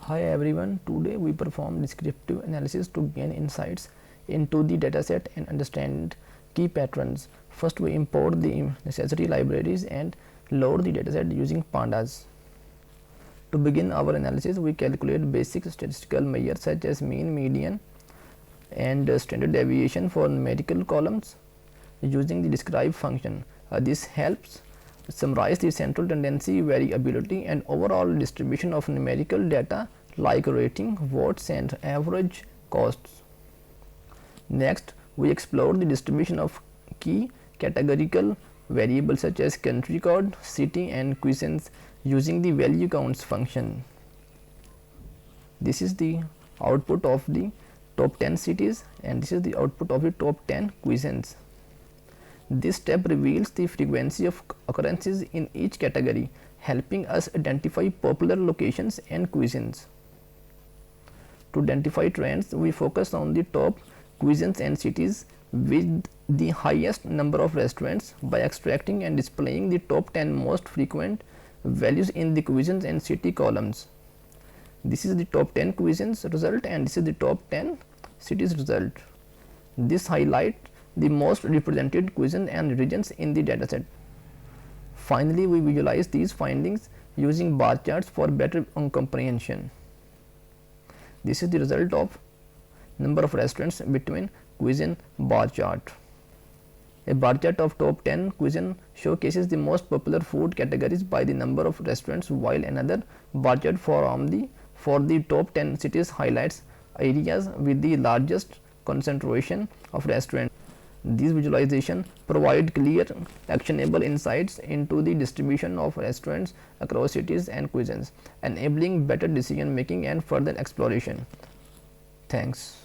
Hi everyone, today we perform descriptive analysis to gain insights into the dataset and understand key patterns. First, we import the necessary libraries and load the dataset using pandas. To begin our analysis, we calculate basic statistical measures such as mean, median, and standard deviation for numerical columns using the describe function. This helps summarize the central tendency, variability, and overall distribution of numerical data like rating, votes, and average costs. Next, we explore the distribution of key categorical variables such as country code, city, and cuisines using the value counts function. This is the output of the top 10 cities and this is the output of the top 10 cuisines. This step reveals the frequency of occurrences in each category, helping us identify popular locations and cuisines. To identify trends, we focus on the top cuisines and cities with the highest number of restaurants by extracting and displaying the top 10 most frequent values in the cuisines and city columns. This is the top 10 cuisines result and this is the top 10 cities result. This highlights the most represented cuisines and regions in the dataset. Finally, we visualize these findings using bar charts for better comprehension. This is the result of number of restaurants between cuisine bar chart. A bar chart of top 10 cuisine showcases the most popular food categories by the number of restaurants, while another bar chart for the top 10 cities highlights areas with the largest concentration of restaurants. These visualizations provide clear, actionable insights into the distribution of restaurants across cities and cuisines, enabling better decision making and further exploration. Thanks.